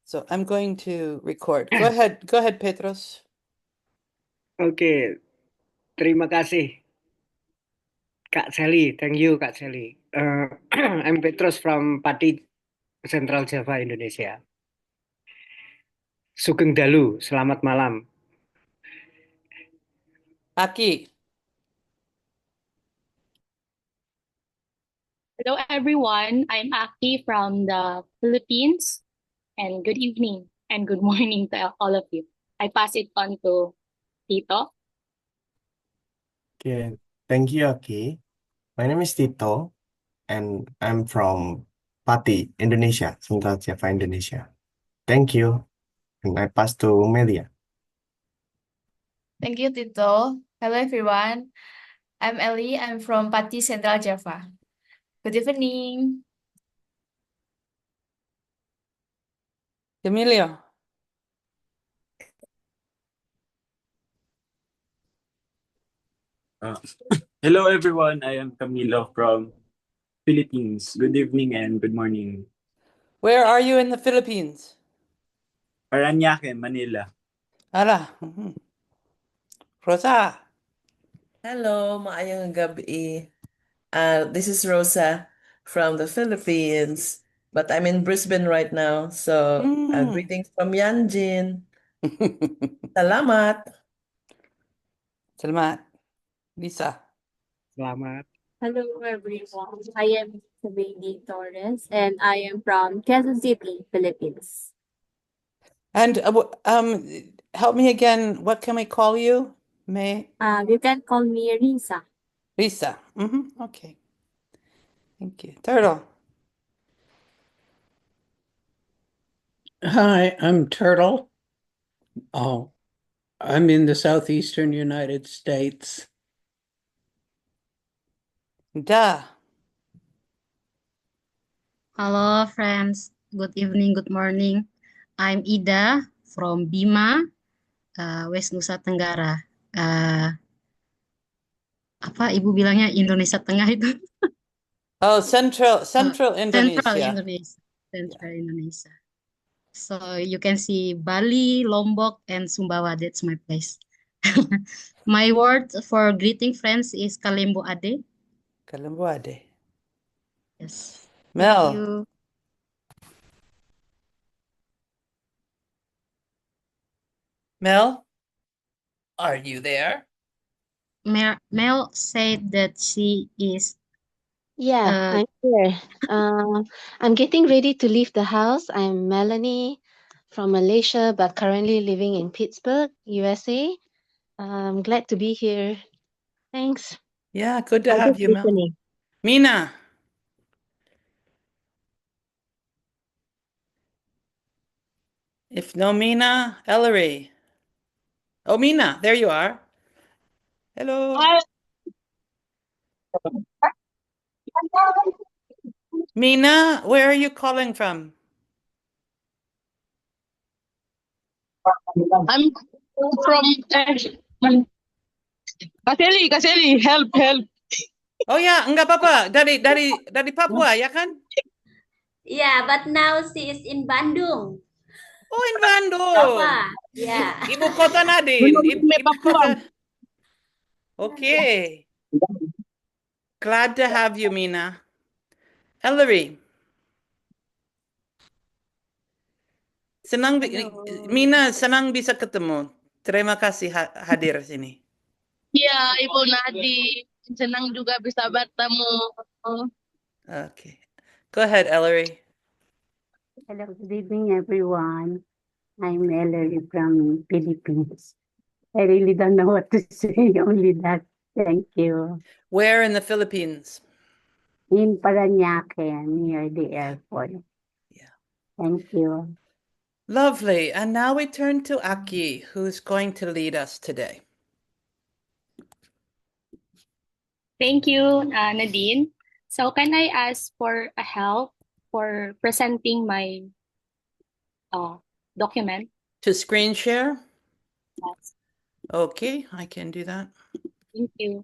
So I'm going to record. Go ahead, Petros. Oke, terima kasih Kak Sally. Thank you Kak Sally. I'm Petrus from Pati, Central Java, Indonesia. Sugeng Dalu, selamat malam. Aki. Hello, everyone. I'm Aki from the Philippines, and good evening and good morning to all of you. I pass it on to Tito. Okay, thank you, Aki. My name is Tito, and I'm from Pati, Indonesia, Central Java, Indonesia. Thank you, and I pass to Melia. Thank you, Tito. Hello, everyone. I'm Ellie. I'm from Pati, Central Java. Good evening. Emilio. Hello everyone, I am Camilo from Philippines. Good evening and good morning. Where are you in the Philippines? Parañaque, Manila. Ala. Rosa. Hello, maayong gabi. This is Rosa from the Philippines, but I'm in Brisbane right now. So, greetings from Yanjin. Salamat. Salamat. Lisa. Selamat. Hello everyone. I am Sabine Torres and I am from Quezon City, Philippines. And help me again. What can we call you? You can call me Risa. Lisa. Okay. Thank you. Turtle. Hi, I'm Turtle. Oh, I'm in the southeastern United States. Da. Hello, friends. Good evening, good morning. I'm Ida from Bima, West Nusa Tenggara. Apa ibu bilangnya Indonesia Tengah itu? Oh, Central Central Indonesia. Indonesia. Central Indonesia. So you can see Bali, Lombok, and Sumbawa. That's my place. My word for greeting friends is Kalembo Ade. Kalembo Ade. Yes. Mel. Thank you. Mel, are you there? Mel said that she is. Yeah, I'm here. I'm getting ready to leave the house. I'm Melanie from Malaysia, but currently living in Pittsburgh, USA. I'm glad to be here. Thanks. Yeah, good to I'm have just you, Mel. listening. Mina. If no Mina, Ellery. Oh, Mina, there you are. Hello. Hi. Mina, where are you calling from? I'm from Kaseli, help. Oh ya, enggak apa-apa. Dari Papua, ya kan? Yeah, but now she is in Bandung. Oh, in Bandung. Papua. Yeah. Ibu kota Nadine. Ibu kota. Okay. Glad to have you, Mina. Ellery. Mina, senang bisa ketemu. Terima kasih hadir sini. Ya, Ibu Nadi. Senang juga bisa bertemu. Okay. Go ahead, Ellery. Hello, good evening, everyone. I'm Ellery from Philippines. I really don't know what to say, only that. Thank you. Where in the Philippines? In Parañaque, near the airport. Yeah. Thank you. Lovely. And now we turn to Aki, who's going to lead us today. Thank you, Nadine. So can I ask for a help for presenting my document? To screen share? Yes. Okay, I can do that. Thank you.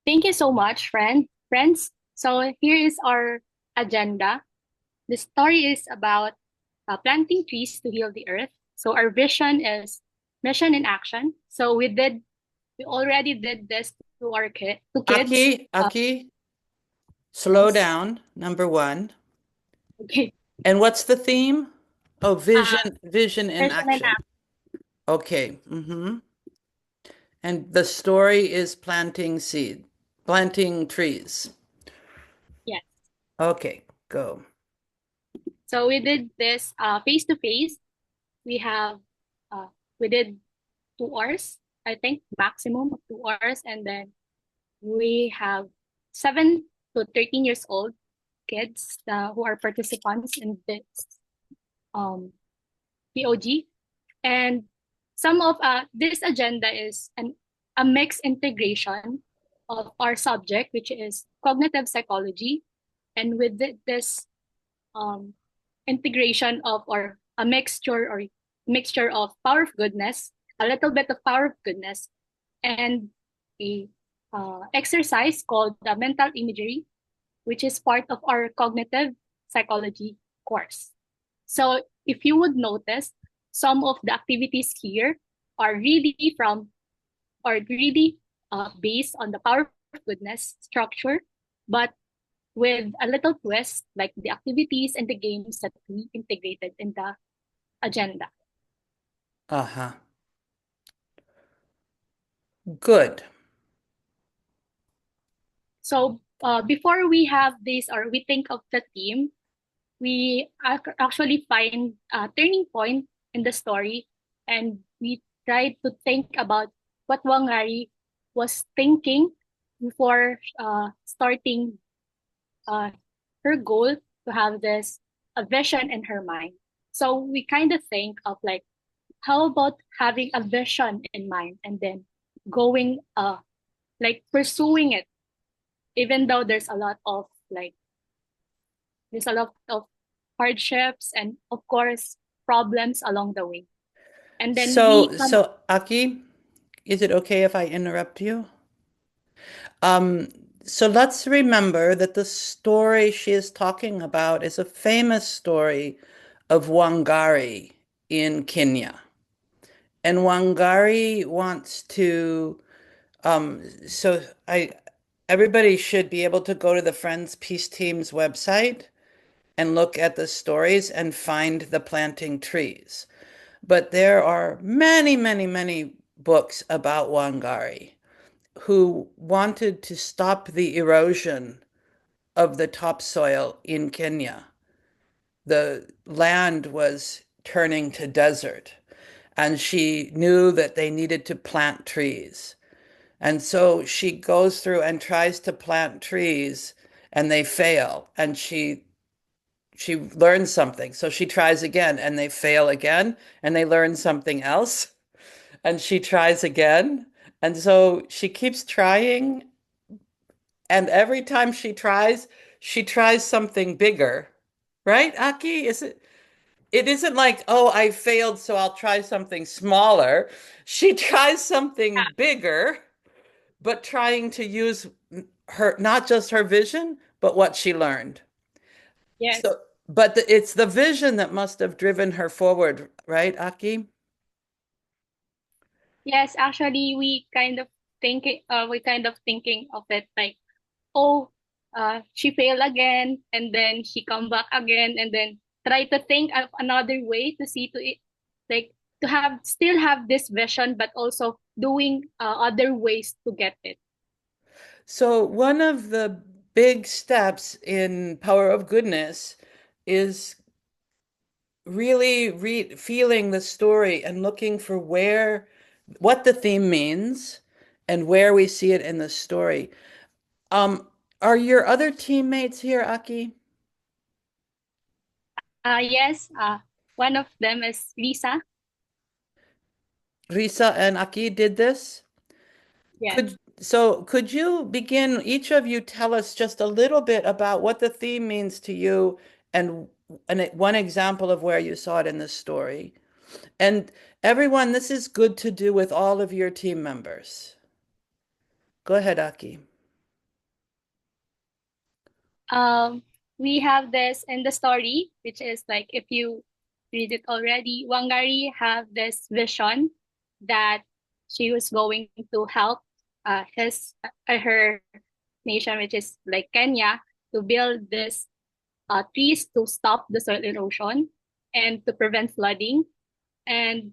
Thank you so much, friends. So here is our agenda. The story is about planting trees to heal the earth. So our vision is mission in action. So we already did this to our to kids. Aki, slow Yes. down, number one. Okay. And what's the theme? Oh, vision in Mission in action. action. Okay. And the story is planting trees. Yes. Okay, go. So we did this face to face. We have we did 2 hours, I think, maximum of 2 hours, and then we have 7 to 13 years old kids who are participants in this POG. And some of this agenda is a mixed integration of our subject, which is cognitive psychology, and with this um, integration of or a mixture of power of goodness, a little bit of power of goodness, and a exercise called the mental imagery, which is part of our cognitive psychology course. So if you would notice, some of the activities here are really based on the power of goodness structure, but with a little twist, like the activities and the games that we integrated in the agenda. Uh-huh. Good. So before we have this or we think of the theme, we actually find a turning point in the story, and we try to think about what Wangari was thinking before starting her goal to have this a vision in her mind. So we kind of think of like, how about having a vision in mind and then going like pursuing it, even though there's a lot of hardships and of course problems along the way. And then So Aki, is it okay if I interrupt you? So let's remember that the story she is talking about is a famous story of Wangari in Kenya. And Wangari wants to, so everybody should be able to go to the Friends Peace Team's website and look at the stories and find the planting trees. But there are many, many, many books about Wangari who wanted to stop the erosion of the topsoil in Kenya. The land was turning to desert, and she knew that they needed to plant trees. And so she goes through and tries to plant trees, and they fail. And she learns something. So she tries again, and they fail again, and they learn something else. And she tries again. And so she keeps trying. And every time she tries something bigger. Right, Aki? It isn't like, oh, I failed, so I'll try something smaller. She tries something bigger, but trying to use her, not just her vision, but what she learned. yes. But it's the vision that must have driven her forward, right, Aki? Yes, actually we kind of thinking of it like, oh, she failed again, and then she come back again, and then try to think of another way to see to it, like to have still have this vision, but also doing other ways to get it. So one of the big steps in Power of Goodness is really feeling the story and looking for what the theme means and where we see it in the story. Are your other teammates here, Aki? Yes, one of them is Lisa. Risa and Aki did this? Yes. Could you begin, each of you tell us just a little bit about what the theme means to you and one example of where you saw it in the story? And everyone, this is good to do with all of your team members. Go ahead, Aki. we have this in the story, which is like if you read it already, Wangari have this vision that she was going to help her nation, which is like Kenya, to build this trees to stop the soil erosion and to prevent flooding. And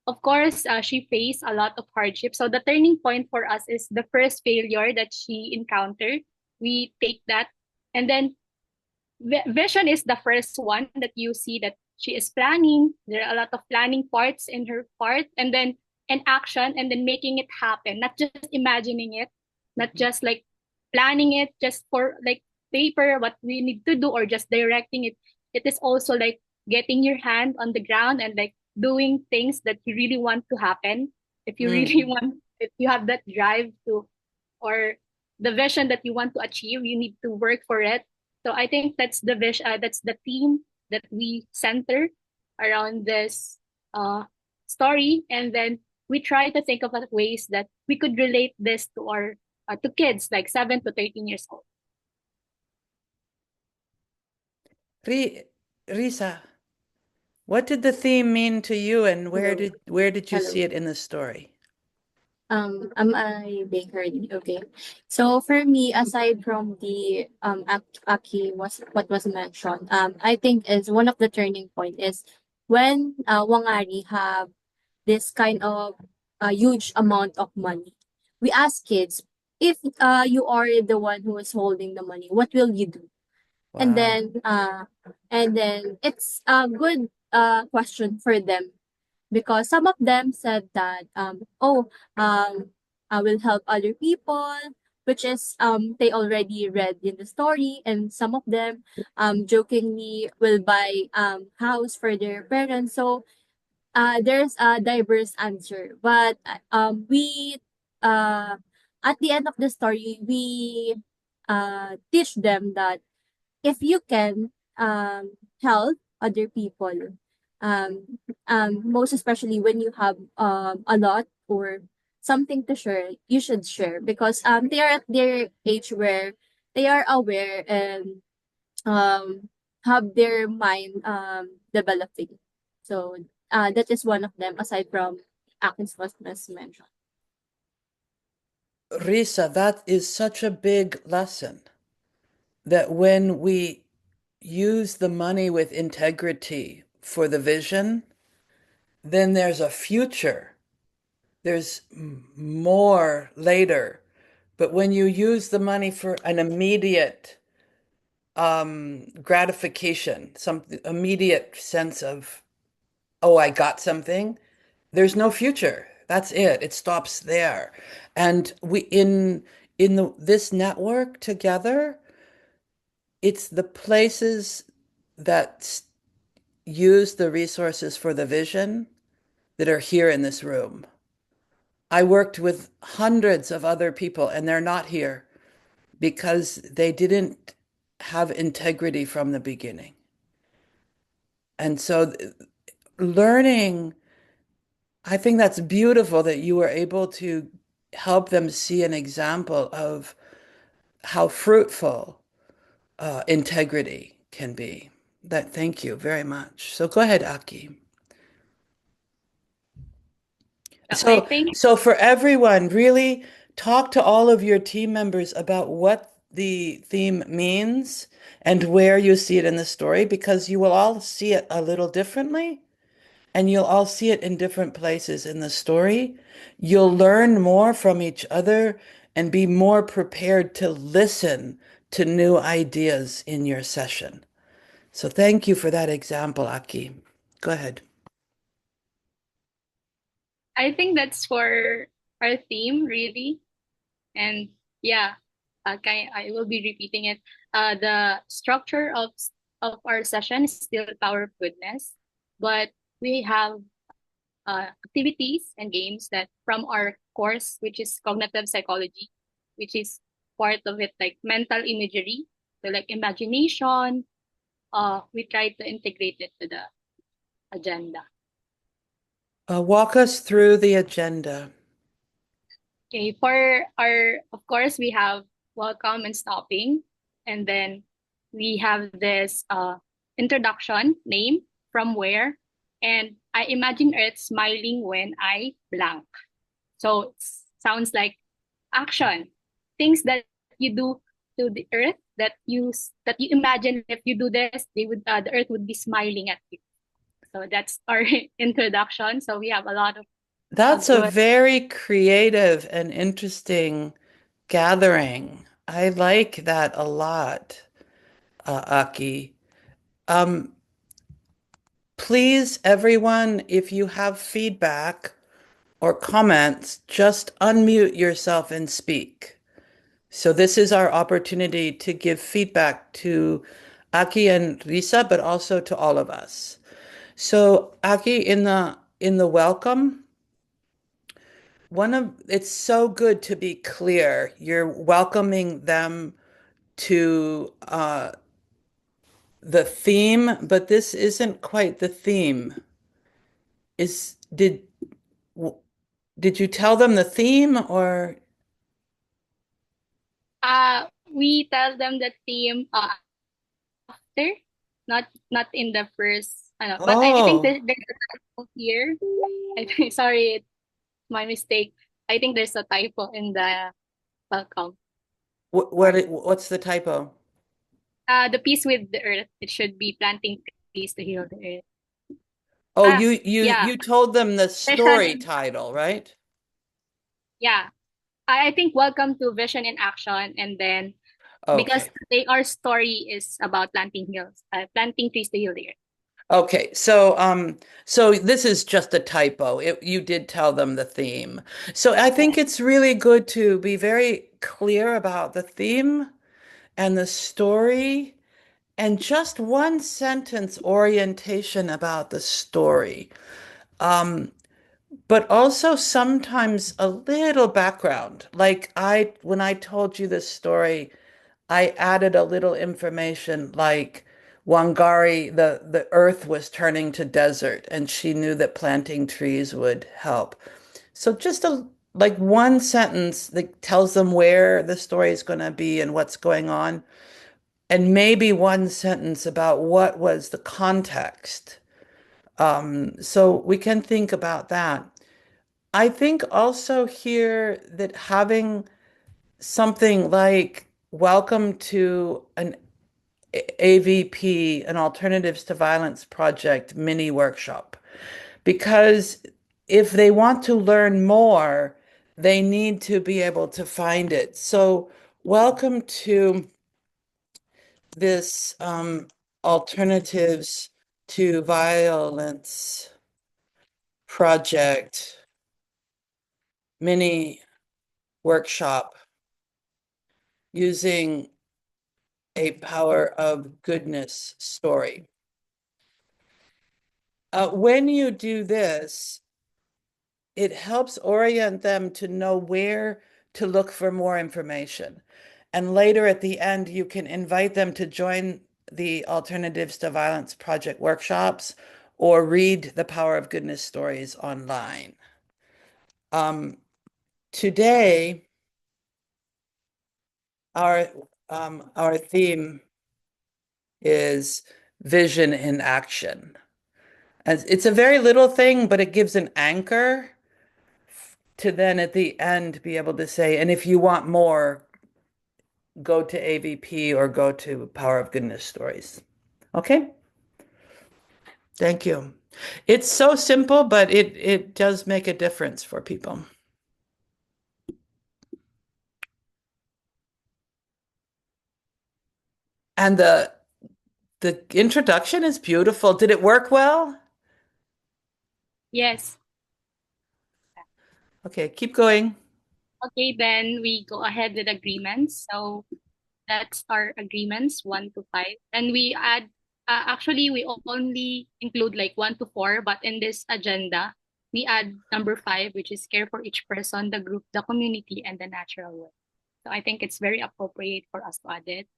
of course, she faced a lot of hardship. So the turning point for us is the first failure that she encountered. We take that, and then vision is the first one that you see that she is planning. There are a lot of planning parts in her part, and then an action, and then making it happen. Not just imagining it, not just like planning it just for like paper what we need to do or just directing it. It is also like getting your hand on the ground and like doing things that you really want to happen. If you really want, if you have that drive to, or the vision that you want to achieve, you need to work for it. So I think that's the vision, that's the theme that we center around this story, and then we try to think of ways that we could relate this to our to kids like 7 to 13 years old. Risa, what did the theme mean to you, and where Hello. did you Hello. see it in the story? Am I being heard? Okay. So for me, aside from the Aki was what was mentioned, I think is one of the turning point is when Wangari have this kind of huge amount of money. We ask kids, if you are the one who is holding the money, what will you do? And Wow. then it's a good question for them, because some of them said that I will help other people, which is they already read in the story, and some of them jokingly will buy house for their parents. So there's a diverse answer, but we uh at the end of the story we teach them that if you can help other people, most especially when you have a lot or something to share, you should share, because they are at their age where they are aware and um have their mind developing. So that is one of them, aside from Atkins was mentioned. Risa, that is such a big lesson that when we use the money with integrity for the vision, then there's a future. There's more later. But when you use the money for an immediate gratification, some immediate sense of, oh, I got something, there's no future. That's it. It stops there. And we in this network together, it's the places that use the resources for the vision that are here in this room. I worked with hundreds of other people, and they're not here because they didn't have integrity from the beginning. And so learning, I think that's beautiful that you were able to help them see an example of how fruitful integrity can be. Thank you very much. So go ahead, Aki. I think So for everyone, really talk to all of your team members about what the theme means and where you see it in the story, because you will all see it a little differently and you'll all see it in different places in the story. You'll learn more from each other and be more prepared to listen to new ideas in your session. So thank you for that example, Aki. Go ahead. I think that's for our theme really, and yeah, I will be repeating it. The structure of our session is still Power of Goodness, but we have activities and games that from our course, which is cognitive psychology, which is part of it, like mental imagery, so like imagination. We try to integrate it to the agenda. Walk us through the agenda. Okay, for our, of course, we have welcome and stopping. And then we have this introduction name, from where, and I imagine Earth smiling when I blank. So it sounds like action, things that you do to the Earth that you imagine if you do this, the Earth would be smiling at you. So that's our introduction. So we have a lot of That's a good. very creative and interesting gathering. I like that a lot, Aki. Um, Please, everyone, if you have feedback or comments, just unmute yourself and speak. So this is our opportunity to give feedback to Aki and Risa, but also to all of us. So Aki, in the welcome, it's so good to be clear. You're welcoming them to the theme, but this isn't quite the theme. Is did you tell them the theme or? We tell them the theme after, not in the first. I know, but I think Oh, there's a typo here. I think, sorry, it's my mistake. I think there's a typo in the welcome part. what's the typo? The piece with the earth. It should be planting trees to heal the earth. Oh, you you Yeah. you told them the story Vision. title, right? Yeah. I think welcome to Vision in Action, and then because Okay. our story is about planting trees to heal the earth. Okay, so this is just a typo. You did tell them the theme. So I think it's really good to be very clear about the theme and the story and just one sentence orientation about the story. But also sometimes a little background. Like when I told you this story, I added a little information like Wangari, the earth was turning to desert, and she knew that planting trees would help. So just like one sentence that tells them where the story is going to be and what's going on, and maybe one sentence about what was the context. So we can think about that. I think also here that having something like welcome to an AVP, an Alternatives to Violence Project mini workshop, because if they want to learn more, they need to be able to find it. So welcome to this Alternatives to Violence Project mini workshop using a power of goodness story. When you do this, it helps orient them to know where to look for more information. And later at the end, you can invite them to join the Alternatives to Violence Project workshops or read the Power of Goodness stories online. Today, our theme is vision in action. And it's a very little thing, but it gives an anchor to then at the end be able to say, and if you want more, go to AVP or go to Power of Goodness Stories. Okay? Thank you. It's so simple, but it does make a difference for people. And the introduction is beautiful. Did it work well? Yes. Okay, keep going. Okay, then we go ahead with agreements. So that's our agreements, 1 to 5. And we add, actually, we only include like 1 to 4, but in this agenda, we add number 5, which is care for each person, the group, the community, and the natural world. So I think it's very appropriate for us to add it.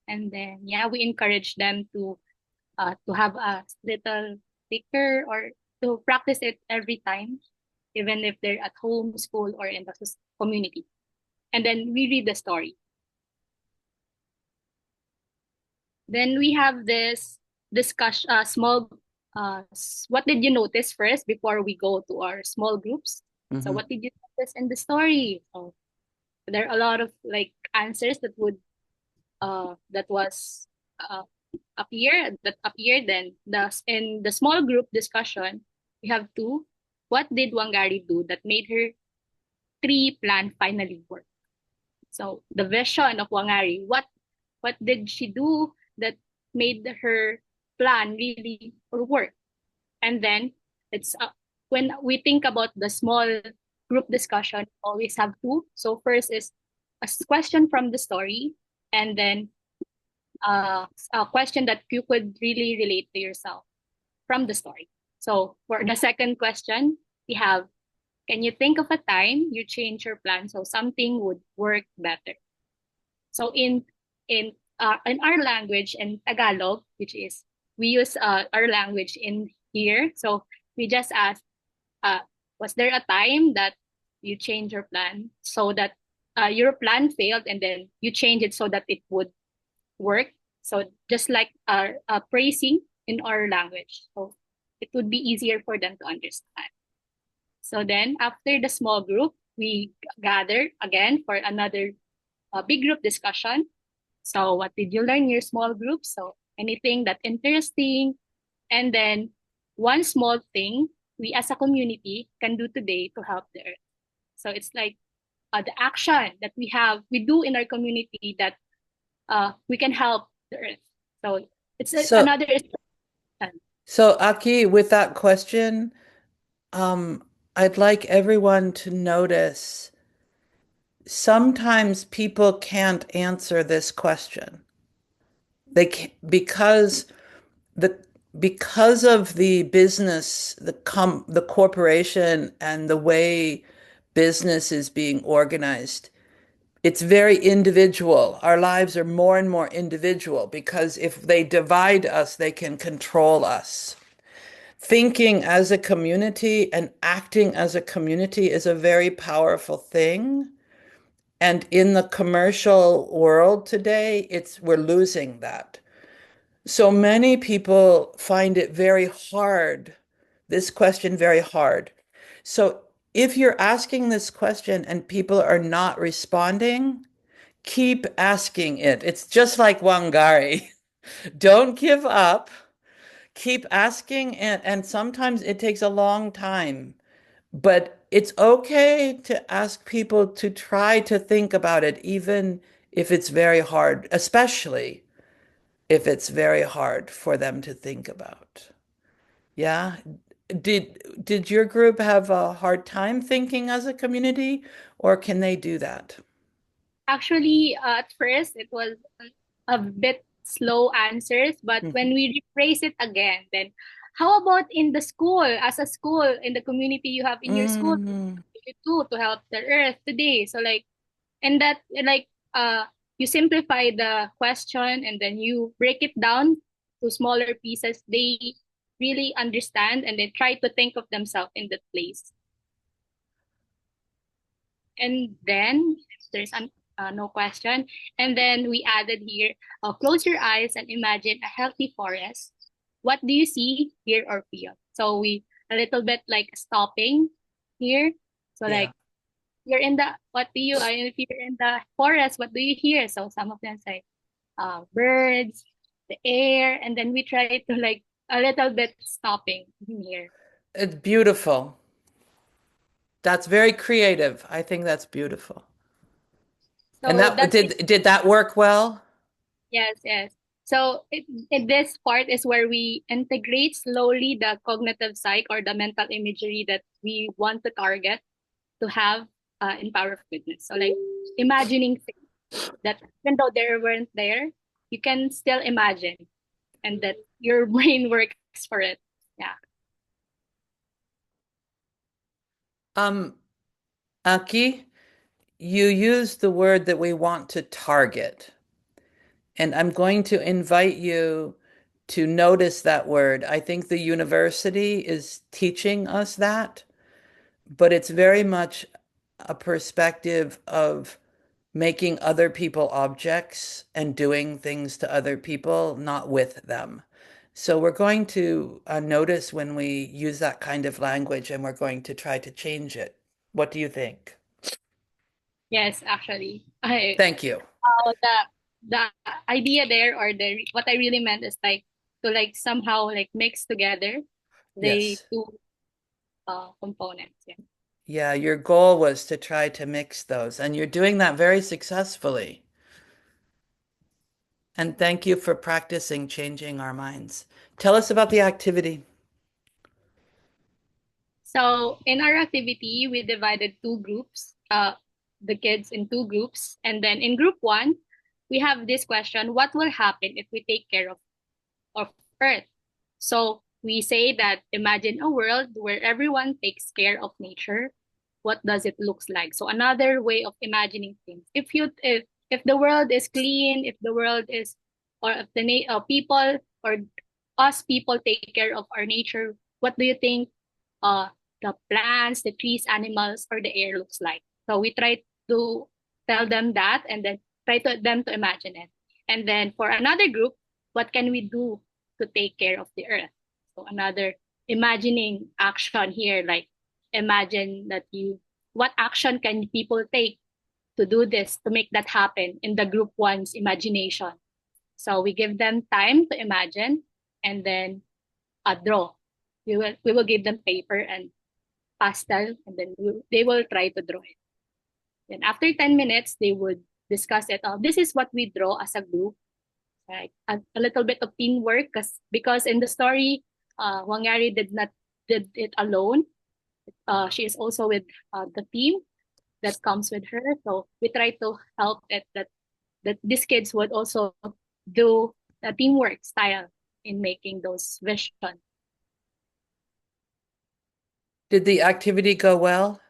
And then, yeah, we encourage them to have a little sticker or to practice it every time, even if they're at home, school, or in the community. And then we read the story. Then we have this discussion, small, what did you notice first before we go to our small groups? So Mhm. what did you notice in the story? So there are a lot of like answers that would that was uh, appear. Then in the small group discussion, we have two. What did Wangari do that made her tree plan finally work? So the vision of Wangari, what did she do that made her plan really work? And then it's when we think about the small group discussion, we always have two. So first is a question from the story, and then a question that you could really relate to yourself from the story. So for the second question, we have, can you think of a time you change your plan so something would work better? So in our language in Tagalog, which is we use our language in here. So we just ask, uh, was there a time that you change your plan so that your plan failed and then you change it so that it would work? So just like our praising in our language, so it would be easier for them to understand. So then after the small group, we gather again for another big group discussion. So what did you learn in your small group? So anything that interesting. And then one small thing we as a community can do today to help the earth. So it's like the action that we do in our community that we can help the earth. So it's So, another. so Aki, with that question, I'd like everyone to notice sometimes people can't answer this question. They can't, the because of the business, the corporation and the way business is being organized, it's very individual. Our lives are more and more individual because if they divide us, they can control us. Thinking as a community and acting as a community is a very powerful thing. And in the commercial world today, we're losing that. So many people find it very hard, this question very hard. So if you're asking this question and people are not responding, keep asking it. It's just like Wangari. Don't give up. Keep asking, and sometimes it takes a long time, but it's okay to ask people to try to think about it, even if it's very hard, especially if it's very hard for them to think about. Yeah. Did your group have a hard time thinking as a community, or can they do that? Actually, at first it was a bit slow answers, but when we rephrase it again, then how about in the school, as a school, in the community you have in your school, you do to help the earth today? So like, and that like you simplify the question and then you break it down to smaller pieces. They really understand and they try to think of themselves in that place. And then there's no question. And then we added here, close your eyes and imagine a healthy forest. What do you see, hear, or feel? So we a little bit like stopping here. So Yeah. like you're in the if you're in the forest, what do you hear? So some of them say birds, the air, and then we try to like a little bit stopping here. It's beautiful. That's very creative. I think that's beautiful. And So that's it. did that work well? Yes, yes. So this part is where we integrate slowly the cognitive psych or the mental imagery that we want to target to have in Power of Goodness. So like imagining things that even though they weren't there, you can still imagine and that your brain works for it. Yeah. Aki, you used the word that we want to target. And I'm going to invite you to notice that word. I think the university is teaching us that, but it's very much a perspective of making other people objects and doing things to other people, not with them. So we're going to notice when we use that kind of language and we're going to try to change it. What do you think? Yes, actually, Thank you. the idea there, or what I really meant is like to like somehow like mix together the Yes. two components. Yeah. Yeah, your goal was to try to mix those, and you're doing that very successfully. And thank you for practicing changing our minds. Tell us about the activity. So in our activity, we divided two groups, the kids in two groups. And then in group one, we have this question, what will happen if we take care of Earth? So we say that imagine a world where everyone takes care of nature. What does it looks like? So another way of imagining things. If the world is clean, if the world is, or if the people or us people take care of our nature, what do you think uh the plants, the trees, animals, or the air looks like? So we try to tell them that, and then try to them to imagine it. And then for another group, what can we do to take care of the earth? So another imagining action here, like imagine that what action can people take to do this, to make that happen in the group one's imagination. So we give them time to imagine, and then draw. We will give them paper and pastel, and then they will try to draw it. Then after 10 minutes, they would discuss it. Oh, this is what we draw as a group, like a little bit of teamwork, because in the story, Wangari did it alone. She is also with the team that comes with her. So we try to help it that these kids would also do a teamwork style in making those vision. Did the activity go well?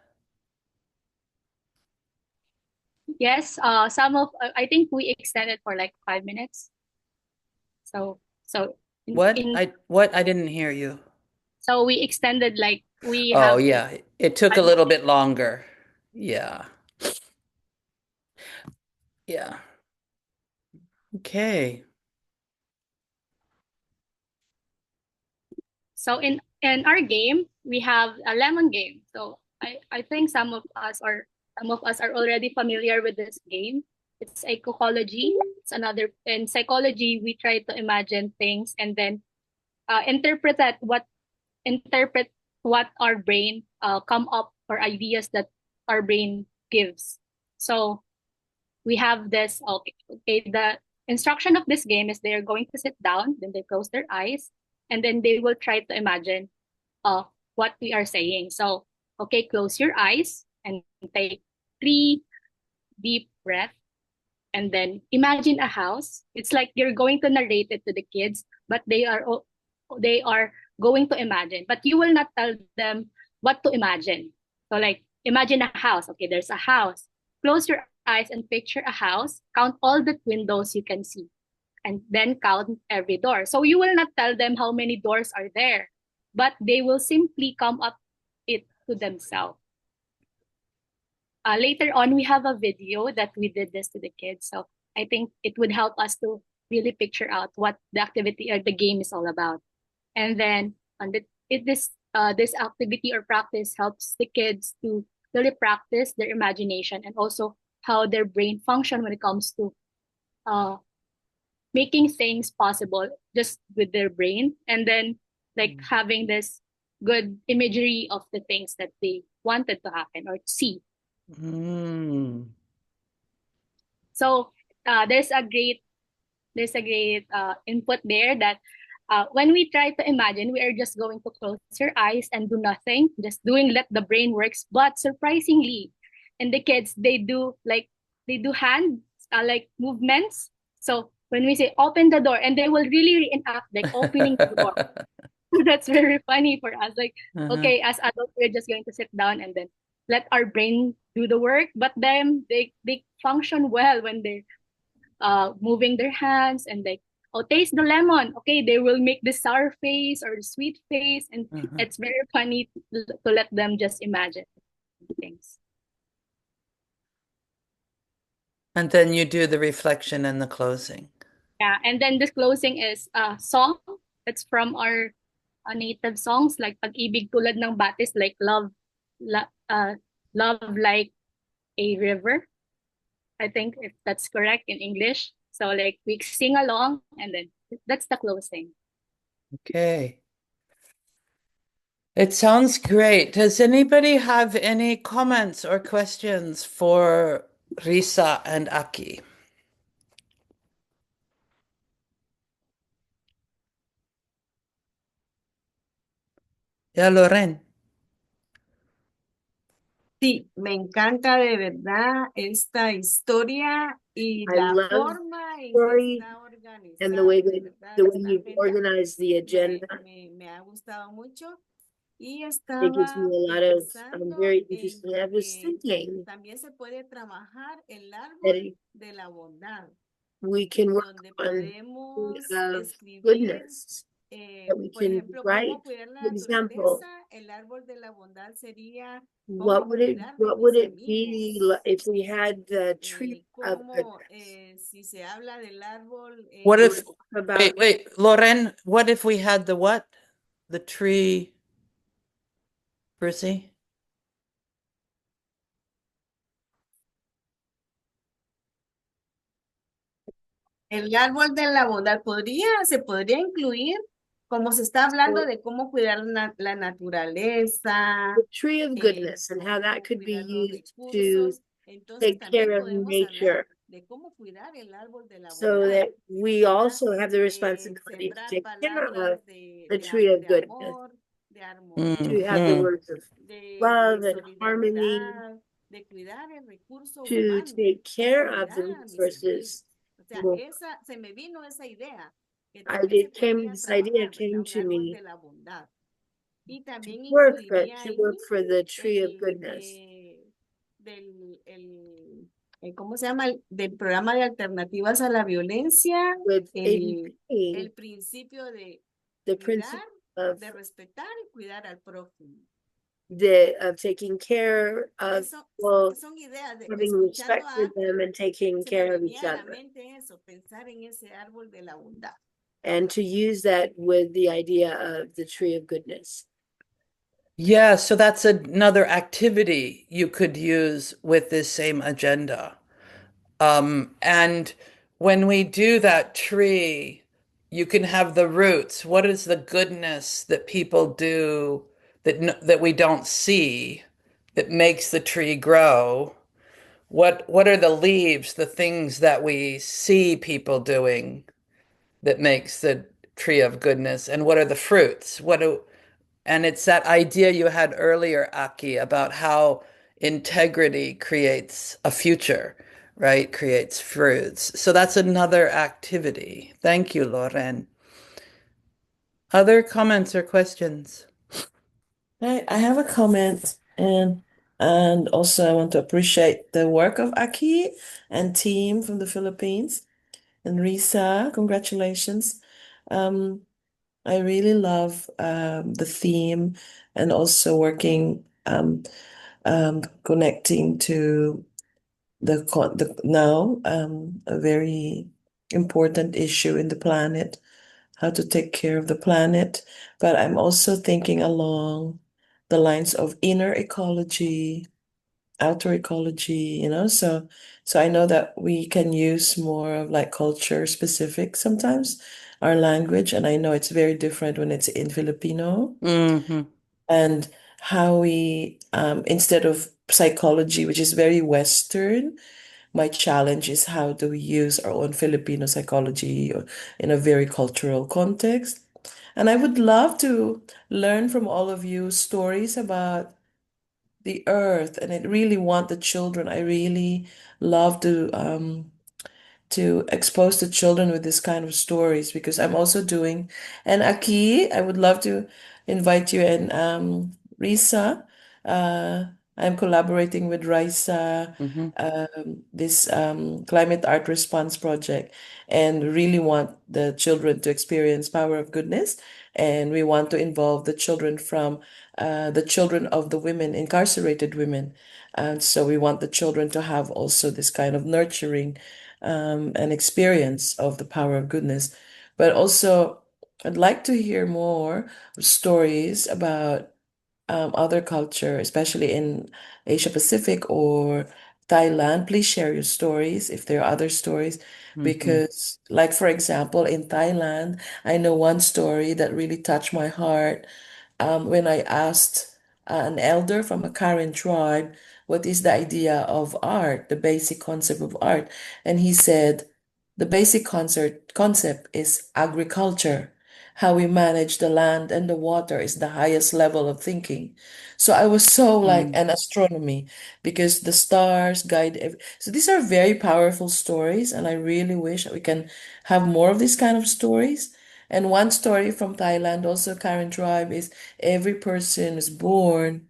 Yes, I think we extended for like 5 minutes. So What? in I didn't hear you. so we extended, like we Oh, have yeah. It took a 5 little minutes. bit longer. Yeah. Yeah. Okay. So in our game, we have a lemon game. So I think some of us are already familiar with this game. It's ecology. It's another in psychology. We try to imagine things and then interpret what our brain come up, or ideas that our brain gives. So we have this. Okay, the instruction of this game is they're going to sit down, then they close their eyes, and then they will try to imagine what we are saying. So, okay, close your eyes and take 3 deep breaths, and then imagine a house. It's like you're going to narrate it to the kids, but they are going to imagine, but you will not tell them what to imagine. So, like, imagine a house. Okay, there's a house. Close your eyes and picture a house. Count all the windows you can see, and then count every door. So you will not tell them how many doors are there, but they will simply come up it to themselves. Later on, we have a video that we did this to the kids. So I think it would help us to really picture out what the activity or the game is all about. And then this activity or practice helps the kids to really practice their imagination, and also how their brain function when it comes to uh, making things possible just with their brain, and then like having this good imagery of the things that they wanted to happen or see. Mm. So there's a great input there that when we try to imagine, we are just going to close your eyes and do nothing, just doing let the brain works. But surprisingly, and the kids, they do hand like movements. So when we say open the door, and they will really reenact like opening the door. That's very funny for us. Like, Uh-huh. okay, as adults, we're just going to sit down and then let our brain do the work. But then they function well when they're moving their hands and like, oh, taste the lemon. Okay, they will make the sour face or the sweet face, and Uh-huh. it's very funny to let them just imagine things. And then you do the reflection and the closing. Yeah, and then the closing is a song. It's from our native songs like Pag-ibig tulad ng batis, like love like a river. I think if that's correct in English. So like we sing along and then that's the closing. Okay. It sounds great. Does anybody have any comments or questions for Risa and Aki? Yeah, Loren. Sí, me encanta de verdad esta historia y I la love forma the en que story está and the way organizado, de that verdad, the way esta you agenda organize the agenda. me ha gustado mucho y It gives me estaba a lot of pensando very en interesting. I was que thinking también se puede trabajar el that árbol de la bondad, we can work donde on the podemos of escribir, goodness, that we por can ejemplo, write. cómo cuidar la For example, naturaleza. El árbol de la bondad sería cómo cuidar de what mis would it be amigos. if we had the tree of Cómo, goodness? si se habla del árbol, What We if, would talk about wait, Loren, what if we had the what? The tree, Brucey? el árbol de la bondad se podría incluir, como se está hablando so de cómo cuidar la naturaleza, the tree of goodness and how that cómo could be cuidar los used to recursos. Entonces take care también of podemos hablar nature, de cómo cuidar el árbol de la so bondad, that we ¿verdad? also have the responsibility to Sembrar take care of palabras the tree of de goodness, amor, de to have the armonía, Mhm. words of love de and harmony, solidaridad, de cuidar el recurso to humano, take cómo care of the cuidar a mis resources. amigos. O sea, Well, se me vino esa idea, que I también se did came podría this idea trabajar, ¿verdad? came Un to árbol me de la bondad. Y to también work, but incluiría to ahí work for the tree of el goodness ¿cómo se llama? Del programa de alternativas a la violencia, with el ADP, principio de the cuidar, principle of de respetar y cuidar al prójimo. taking care of Eso well, son ideas having escuchando respect a for Aki, them and taking se me care of venía each a la other, mente eso, pensar en ese árbol de la bondad. and to use that with the idea of the tree of goodness. Yeah, so that's another activity you could use with this same agenda. And when we do that tree, you can have the roots. What is the goodness that people do that we don't see that makes the tree grow? What are the leaves, the things that we see people doing that makes the tree of goodness? And what are the fruits? And it's that idea you had earlier, Aki, about how integrity creates a future, right? Creates fruits. So that's another activity. Thank you, Loren. Other comments or questions? I have a comment, and also I want to appreciate the work of Aki and team from the Philippines. And Risa, congratulations. I really love the theme and also working connecting to the now a very important issue in the planet, how to take care of the planet. But I'm also thinking along the lines of inner ecology, outer ecology, so I know that we can use more of like culture specific sometimes, our language, and I know it's very different when it's in Filipino. Mm-hmm. And how we, instead of psychology, which is very Western, my challenge is how do we use our own Filipino psychology in a very cultural context. And I would love to learn from all of you stories about the earth, and I really want the children. I really love to expose the children with this kind of stories because I'm also doing. And Aki, I would love to invite you and Risa. Uh, I'm collaborating with RISA, this climate art response project, and really want the children to experience power of goodness. And we want to involve the children from the children of the women, incarcerated women. And so we want the children to have also this kind of nurturing and experience of the power of goodness. But also, I'd like to hear more stories about other culture, especially in Asia Pacific or Thailand. Please share your stories if there are other stories. Because, like, for example, in Thailand, I know one story that really touched my heart when I asked an elder from a Karen tribe, what is the idea of art, the basic concept of art? And he said, the basic concept is agriculture. How we manage the land and the water is the highest level of thinking. So I was so like an astronomy because the stars guide. So these are very powerful stories, and I really wish we can have more of these kind of stories. And one story from Thailand, also Karen tribe, is every person is born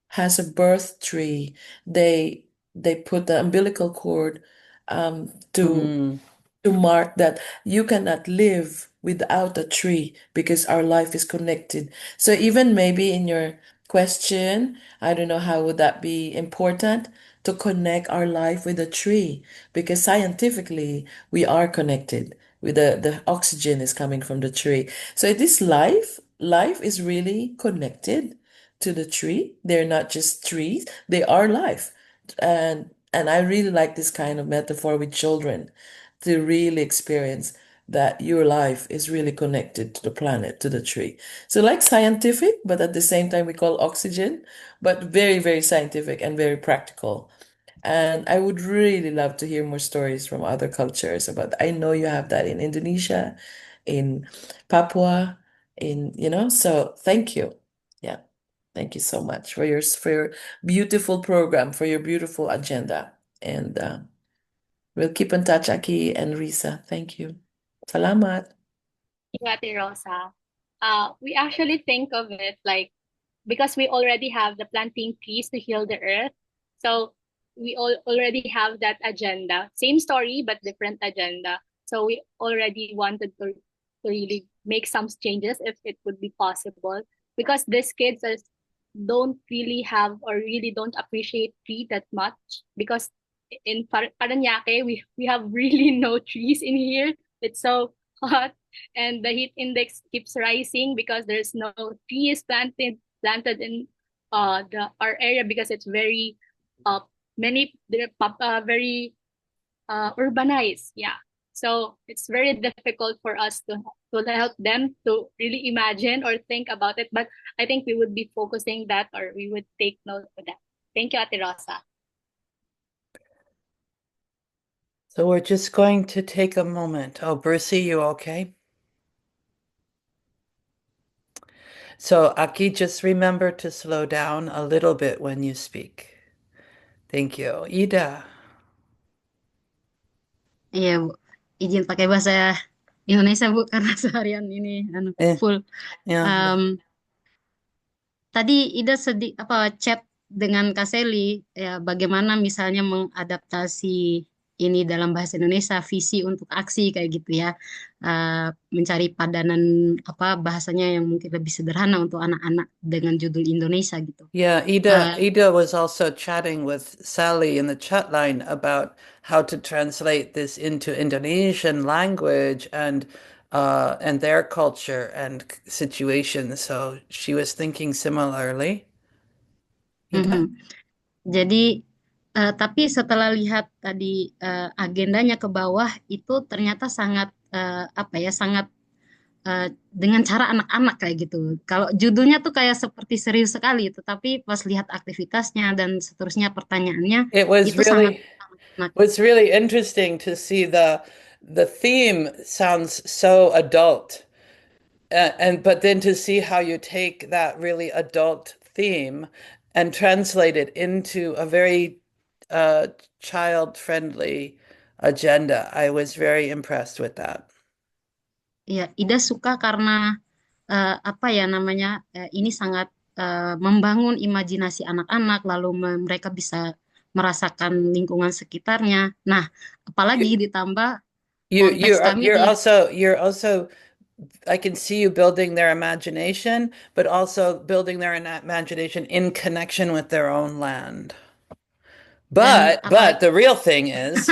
has a birth tree. They put the umbilical cord to mark that you cannot live without a tree because our life is connected. So even maybe in your question, I don't know how would that be important to connect our life with a tree because scientifically we are connected with the oxygen is coming from the tree. So this life is really connected to the tree. They're not just trees, they are life. And I really like this kind of metaphor with children to really experience that your life is really connected to the planet, to the tree. So like scientific, but at the same time we call oxygen, but very, very scientific and very practical. And I would really love to hear more stories from other cultures about, I know you have that in Indonesia, in Papua, so thank you. Yeah. Thank you so much for your beautiful program, for your beautiful agenda. And we'll keep in touch, Aki and Risa. Thank you. Salamat. Thank you, Ate Rosa. We actually think of it like because we already have the planting trees to heal the earth. So we already have that agenda. Same story, but different agenda. So we already wanted to really make some changes if it would be possible. Because these kids don't really have or really don't appreciate tree that much. Because in Paranaque, we have really no trees in here. It's so hot and the heat index keeps rising because there's no trees planted in our area because it's very uh very urbanized. Yeah. So it's very difficult for us to help them to really imagine or think about it. But I think we would be focusing that or we would take note of that. Thank you, Ate Rosa. So we're just going to take a moment. Oh, Brucey, you okay? So Aki, just remember to slow down a little bit when you speak. Thank you. Ida. Iya, Bu. Izin pakai bahasa Indonesia, Bu, karena seharian ini full. Ya. Tadi Ida chat dengan Kak Seli ya bagaimana misalnya mengadaptasi ini dalam bahasa Indonesia visi untuk aksi kayak gitu ya. Mencari padanan bahasanya yang mungkin lebih sederhana untuk anak-anak dengan judul Indonesia gitu. Yeah, Ida was also chatting with Sally in the chat line about how to translate this into Indonesian language and their culture and situation. So she was thinking similarly. Ida? Jadi tapi setelah lihat tadi agendanya ke bawah itu ternyata sangat sangat dengan cara anak-anak kayak gitu. Kalau judulnya tuh kayak seperti serius sekali, tetapi pas lihat aktivitasnya dan seterusnya pertanyaannya It was itu sangat really interesting to see the theme sounds so adult. But then to see how you take that really adult theme and translate it into a very child-friendly agenda. I was very impressed with that. ya Ida suka karena ini sangat membangun imajinasi anak-anak, lalu mereka bisa merasakan lingkungan sekitarnya. Nah, apalagi ditambah konteks kami di you're also I can see you building their imagination, but also building their imagination in connection with their own land. dan But the real thing is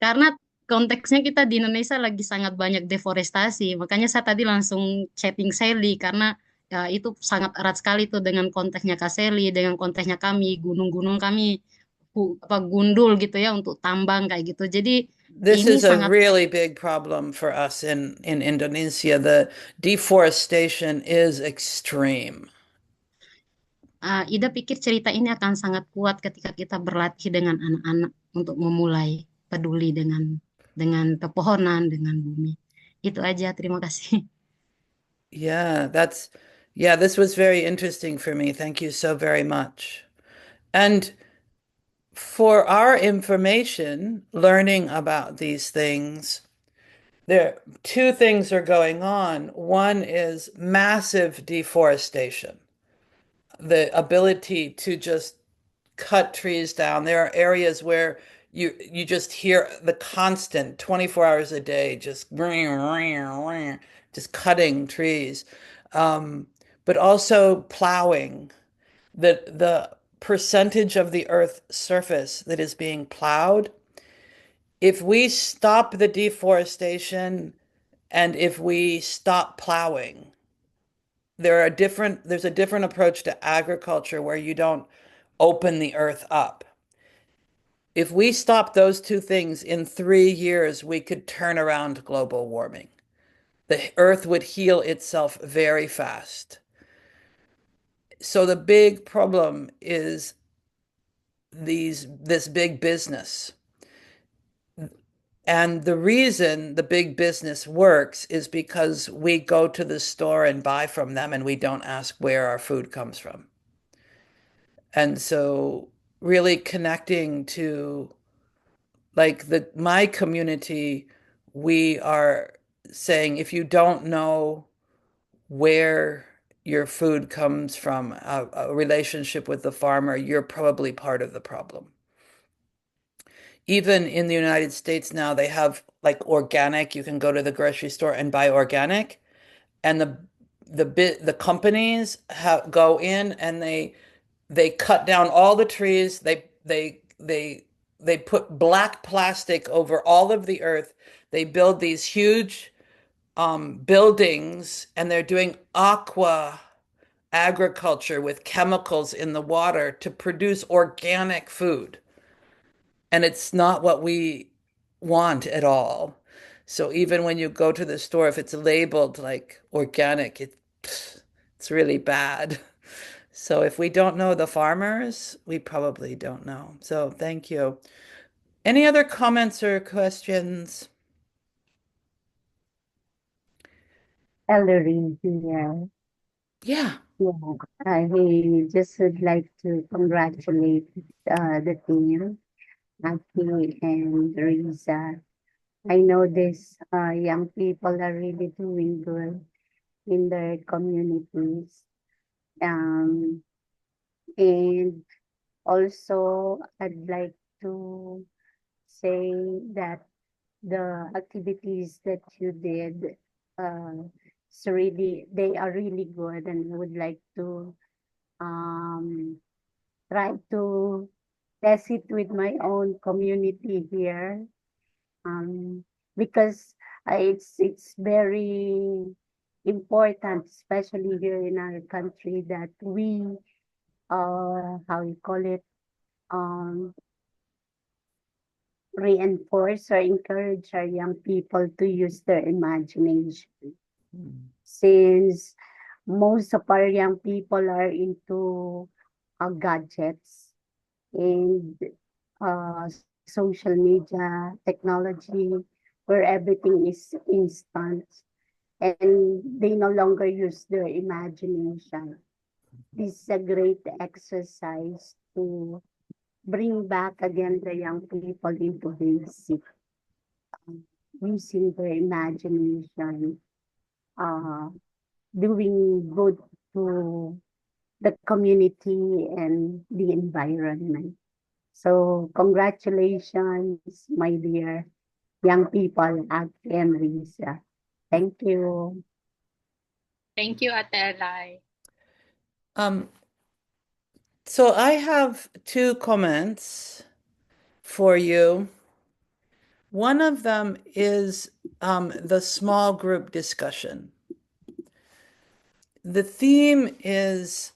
karena konteksnya kita di Indonesia lagi sangat banyak deforestasi, makanya saya tadi langsung chatting Sally karena ya, itu sangat erat sekali tuh dengan konteksnya Kak Sally, dengan konteksnya kami, gunung-gunung kami gundul gitu ya untuk tambang kayak gitu. Jadi this ini is a sangat really big problem for us in Indonesia. The deforestation is extreme. Ida pikir cerita ini akan sangat kuat ketika kita berlatih dengan anak-anak untuk memulai peduli dengan pepohonan, dengan bumi. Itu aja, terima kasih. Yeah, this was very interesting for me. Thank you so very much. And for our information, learning about these things, two things are going on. One is massive deforestation, the ability to just cut trees down. There are areas where you just hear the constant 24 hours a day, just cutting trees. But also plowing. The percentage of the Earth's surface that is being plowed, if we stop the deforestation and if we stop plowing, there's a different approach to agriculture where you don't open the earth up. If we stop those two things in 3 years, we could turn around global warming. The earth would heal itself very fast. So the big problem is this big business. And the reason the big business works is because we go to the store and buy from them and we don't ask where our food comes from. And so really connecting to like my community, we are saying if you don't know where your food comes from, a relationship with the farmer, you're probably part of the problem. Even in the United States now, they have like organic. You can go to the grocery store and buy organic, and the companies go in and they cut down all the trees. They put black plastic over all of the earth. They build these huge buildings, and they're doing aqua agriculture with chemicals in the water to produce organic food. And it's not what we want at all. So even when you go to the store, if it's labeled like organic, it's really bad. So if we don't know the farmers, we probably don't know. So thank you. Any other comments or questions? Ellery here. Yeah. Yeah, I just would like to congratulate the team, Aki and Riza. I know these young people are really doing good in their communities. Um, and also, I'd like to say that the activities that you did, they are really good, and I would like to um, try to test it with my own community here, um, because it's very important, especially here in our country, that we how you call it, um, reinforce or encourage our young people to use their imagination. Since most of our young people are into gadgets and social media, technology, where everything is instant and they no longer use their imagination. This is a great exercise to bring back again the young people into basic, using their imagination, uh, doing good to the community and the environment. So congratulations, my dear young people at Risa. Thank you. Thank you, Ate Elai. Um, so I have two comments for you. One of them is the small group discussion. The theme is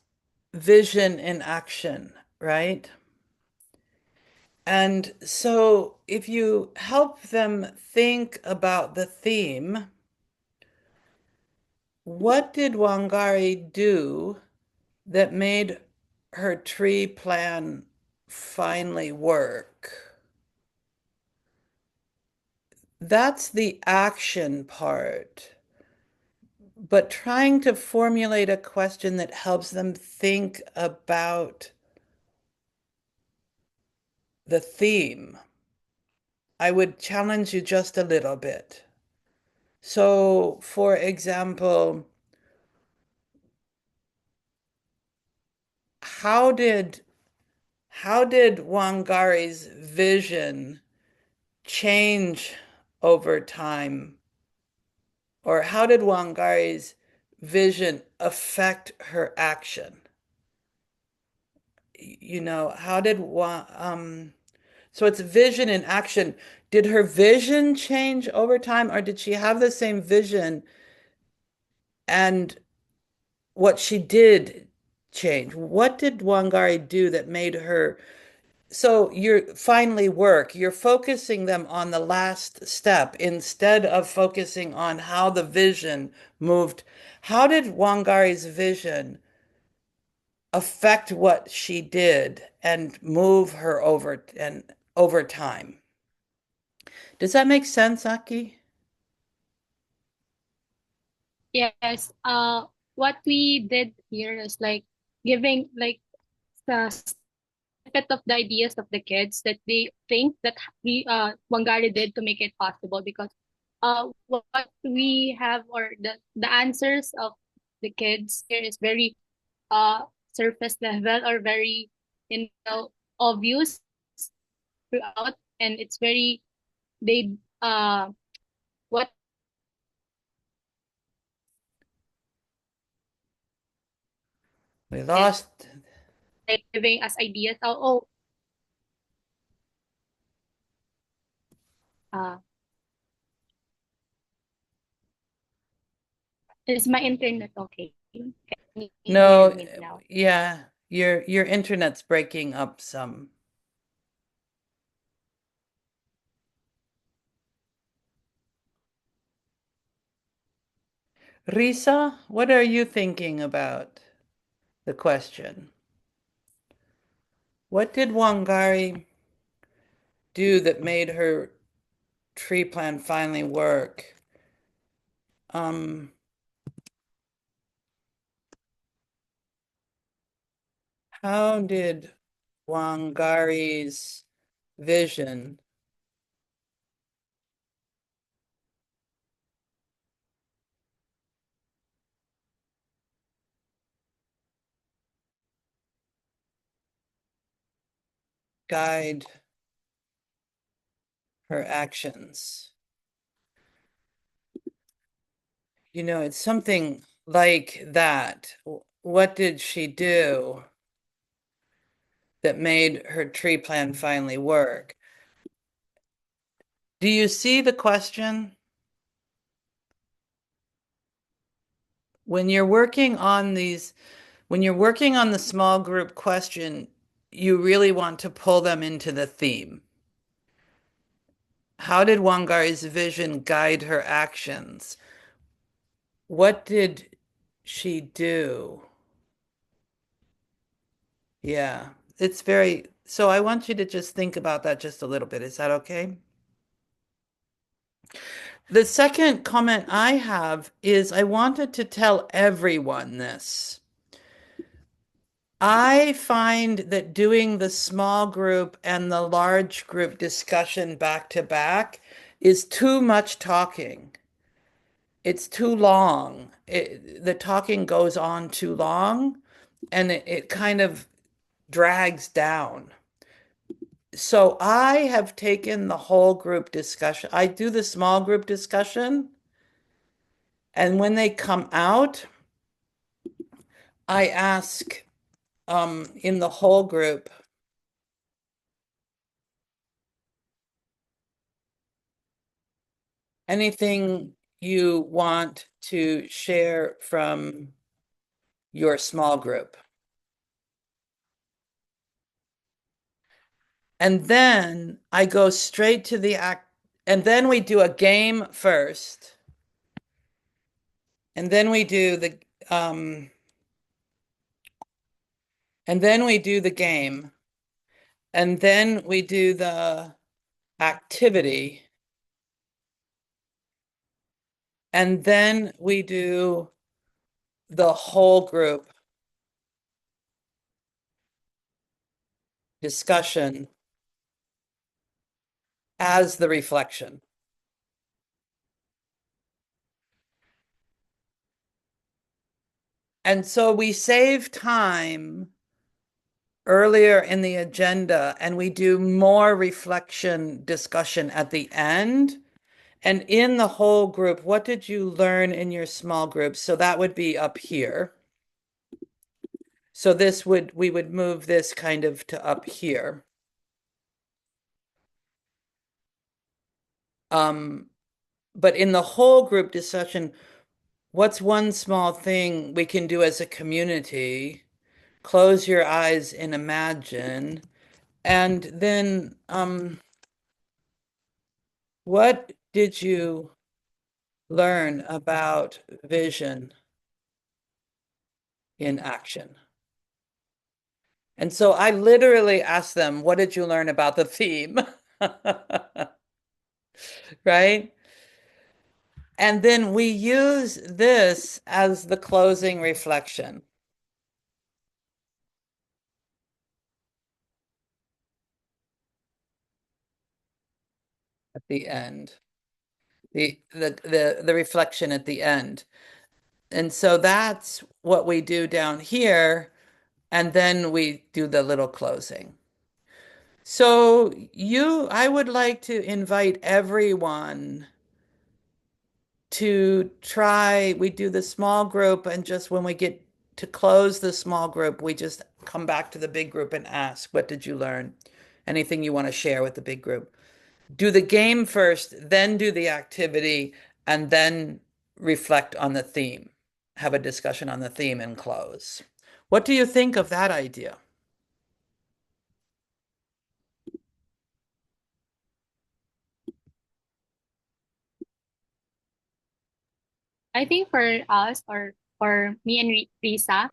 vision in action, right? And so if you help them think about the theme, what did Wangari do that made her tree plan finally work? That's the action part. But trying to formulate a question that helps them think about the theme, I would challenge you just a little bit. So, for example, how did Wangari's vision change over time? Or how did Wangari's vision affect her action? You know, how did so it's vision in action. Did her vision change over time, or did she have the same vision and what she did change? What did Wangari do that made her so you're finally you're focusing them on the last step instead of focusing on how the vision moved. How did Wangari's vision affect what she did and move her over time? Does that make sense, Aki? Yes, what we did here is like giving like the snippet of the ideas of the kids that they think that Wangari did to make it possible, because what we have, or the answers of the kids here is very surface level, or very, obvious throughout, and it's very, they what We lost. like giving us ideas. Uh, is my internet okay? Can you No, hear me now? yeah, your internet's breaking up some. Risa, what are you thinking about the question? What did Wangari do that made her tree plan finally work? How did Wangari's vision guide her actions? You know, it's something like that. What did she do that made her tree plan finally work? Do you see the question? When you're working on when you're working on the small group question, you really want to pull them into the theme. How did Wangari's vision guide her actions? What did she do? Yeah, so I want you to just think about that just a little bit. Is that okay? The second comment I have is I wanted to tell everyone this. I find that doing the small group and the large group discussion back to back is too much talking. it's too long. The talking goes on too long, and it kind of drags down. So I have taken the whole group discussion. I do the small group discussion, and when they come out, I ask in the whole group, anything you want to share from your small group. And then I go straight to the act, and then we do a game first. And then we do the game. And then we do the activity. And then we do the whole group discussion as the reflection. And so we save time earlier in the agenda and we do more reflection discussion at the end. And in the whole group, what did you learn in your small group? So that would be up here. So we would move this kind of to up here. But in the whole group discussion, what's one small thing we can do as a community? Close your eyes and imagine. And then, what did you learn about vision in action? And so I literally asked them, what did you learn about the theme? Right? And then we use this as the closing reflection. At the end. The reflection at the end. And so that's what we do down here. And then we do the little closing. So I would like to invite everyone to try, we do the small group, and just when we get to close the small group, we just come back to the big group and ask, what did you learn? Anything you want to share with the big group? Do the game first, then do the activity, and then reflect on the theme. Have a discussion on the theme and close. What do you think of that idea? I think for us or for me and Risa,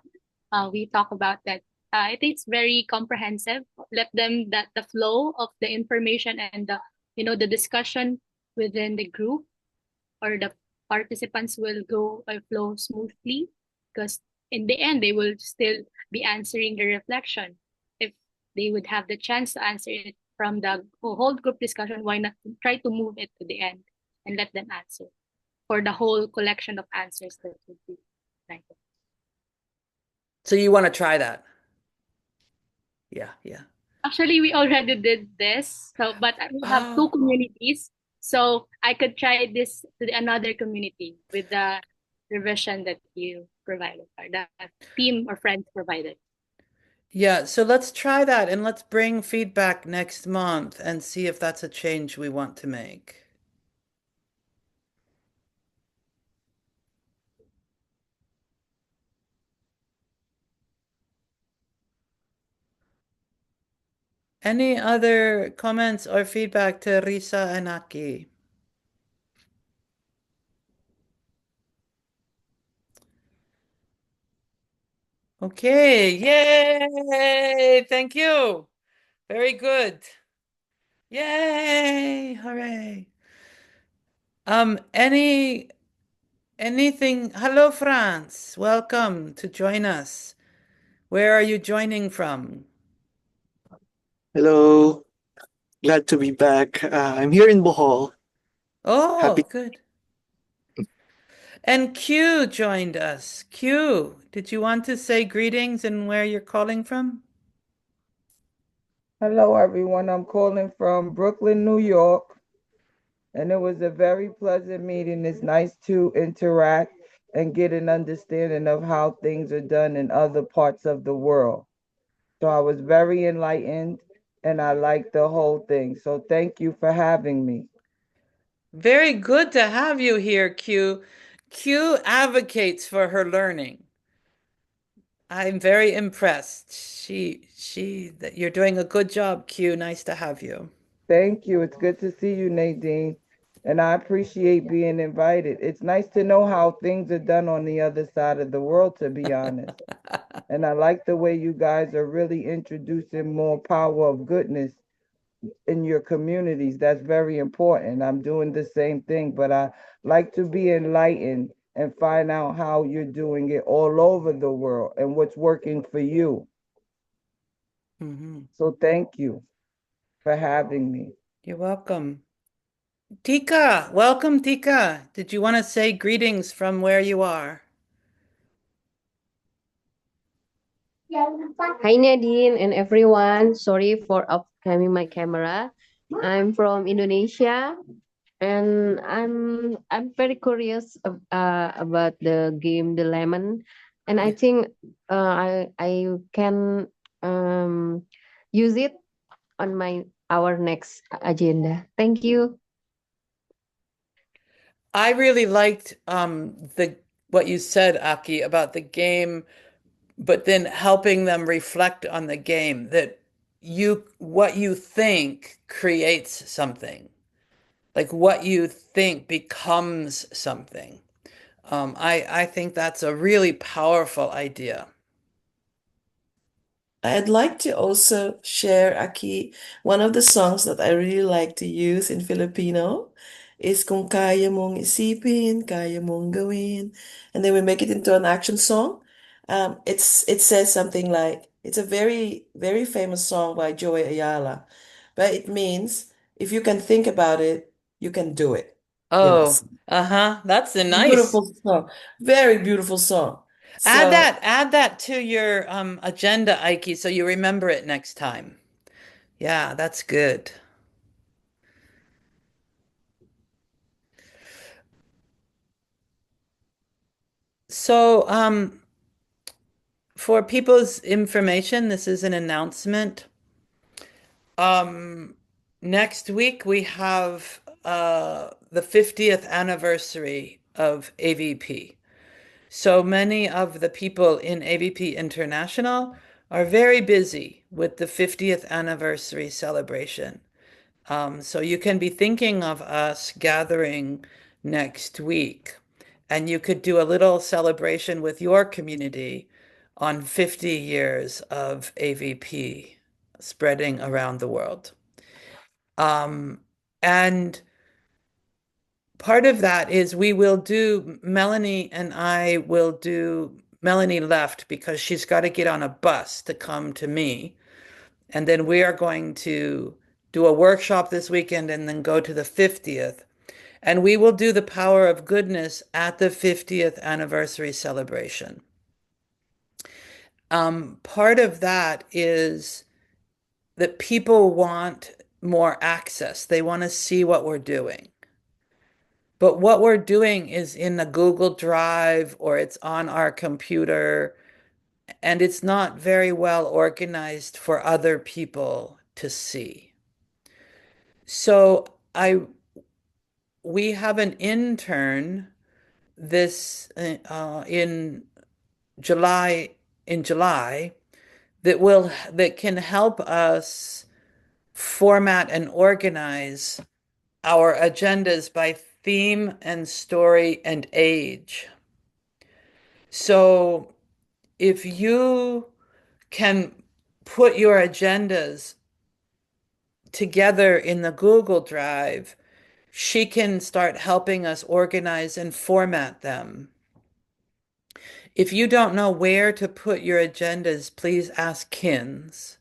we talk about that. I think it's very comprehensive. Let them that the flow of the information and the discussion within the group or the participants will go or flow smoothly because in the end they will still be answering the reflection. If they would have the chance to answer it from the whole group discussion, why not try to move it to the end and let them answer for the whole collection of answers that would be like that. So you want to try that? Yeah. Actually, we already did this, but we have two communities, so I could try this to another community with the revision that you provided or the team or friends provided. Yeah, so let's try that and let's bring feedback next month and see if that's a change we want to make. Any other comments or feedback to Risa and Aki? Okay, yay! Thank you. Very good. Yay! Hooray. Anything? Hello, France. Welcome to join us. Where are you joining from? Hello, glad to be back. I'm here in Bohol. Oh, Happy. good. And Q joined us. Q, did you want to say greetings and where you're calling from? Hello, everyone. I'm calling from Brooklyn, New York, and it was a very pleasant meeting. It's nice to interact and get an understanding of how things are done in other parts of the world. So I was very enlightened and I liked the whole thing. So thank you for having me. Very good to have you here, Q. Q advocates for her learning. I'm very impressed. That you're doing a good job, Q. Nice to have you. Thank you. It's good to see you, Nadine. And I appreciate being invited. It's nice to know how things are done on the other side of the world, to be honest. And I like the way you guys are really introducing more power of goodness in your communities. That's very important. I'm doing the same thing, but I like to be enlightened and find out how you're doing it all over the world and what's working for you. So thank you for having me. You're welcome. Tika, welcome, Tika. Did you want to say greetings from where you are? Hi Nadine and everyone. Sorry for upcoming my camera. I'm from Indonesia and I'm very curious about the game The Lemon, and I think I can use it on our next agenda. Thank you. I really liked the what you said, Aki, about the game, but then helping them reflect on the game that what you think creates something. Like what you think becomes something. I think that's a really powerful idea. I'd like to also share, Aki, one of the songs that I really like to use in Filipino is Kung Kaya Mong Isipin, Kaya Mong Gawin. And then we make it into an action song. It says something like, it's a very, very famous song by Joey Ayala, but it means if you can think about it, you can do it. You know, Oh, uh-huh. That's a nice. beautiful song, very beautiful song. So Add that to your agenda, Ike, so you remember it next time. Yeah, that's good. So, for people's information, this is an announcement. Next week we have the 50th anniversary of AVP. So many of the people in AVP International are very busy with the 50th anniversary celebration. So you can be thinking of us gathering next week, and you could do a little celebration with your community on 50 years of AVP spreading around the world. And part of that is Melanie and I will do, Melanie left because she's got to get on a bus to come to me. And then we are going to do a workshop this weekend and then go to the 50th. And we will do the power of goodness at the 50th anniversary celebration. Part of that is that people want more access. They want to see what we're doing. But what we're doing is in a Google Drive or it's on our computer, and it's not very well organized for other people to see. So we have an intern this in July in July that can help us format and organize our agendas by theme and story and age. So if you can put your agendas together in the Google Drive, she can start helping us organize and format them. If you don't know where to put your agendas, please ask Kins.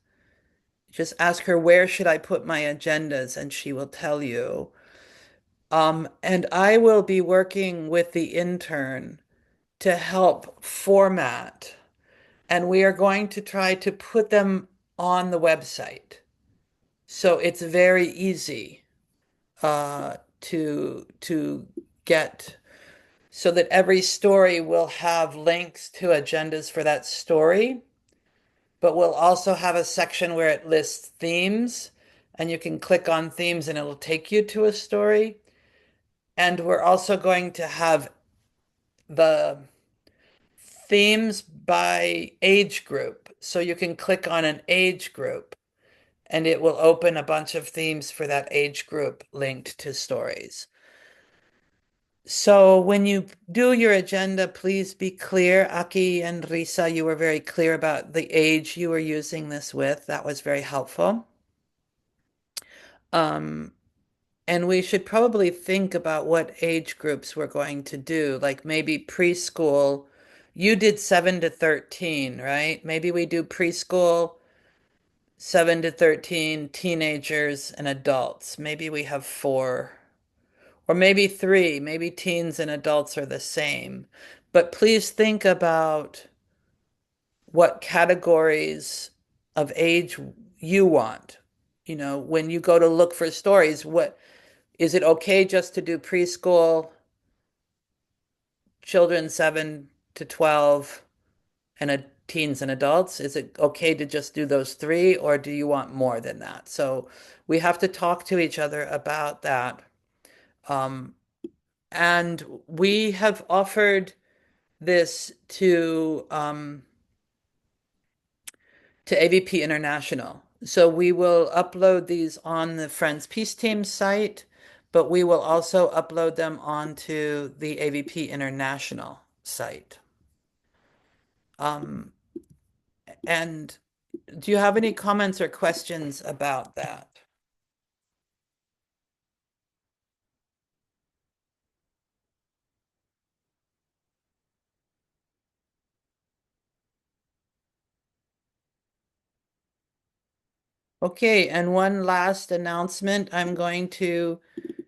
Just ask her, where should I put my agendas? And she will tell you. And I will be working with the intern to help format, and we are going to try to put them on the website. So it's very easy to get so that every story will have links to agendas for that story, but we'll also have a section where it lists themes, and you can click on themes and it'll take you to a story. And we're also going to have the themes by age group. So you can click on an age group and it will open a bunch of themes for that age group linked to stories. So when you do your agenda, please be clear. Aki and Risa, you were very clear about the age you were using this with. That was very helpful. And we should probably think about what age groups we're going to do, like maybe preschool. You did 7 to 13, right? Maybe we do preschool, 7 to 13, teenagers and adults. Maybe we have four, or maybe three. Maybe teens and adults are the same. But please think about what categories of age you want. You know, when you go to look for stories, what is it okay just to do preschool, children 7 to 12, and teens and adults? Is it okay to just do those three, or do you want more than that? So we have to talk to each other about that. And we have offered this to AVP International. So we will upload these on the Friends Peace Team site, but we will also upload them onto the AVP International site. And do you have any comments or questions about that? Okay, and one last announcement. I'm going to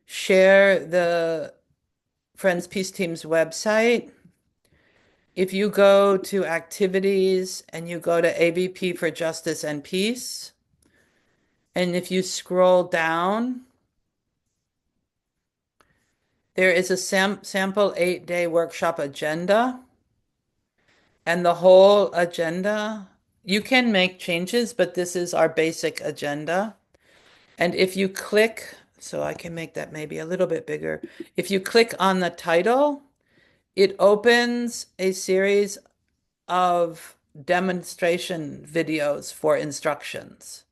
share the Friends Peace Team's website. If you go to activities and you go to AVP for Justice and Peace, and if you scroll down, there is a sample 8-day workshop agenda. And the whole agenda, you can make changes, but this is our basic agenda. And if you click, so I can make that maybe a little bit bigger. If you click on the title, it opens a series of demonstration videos for instructions.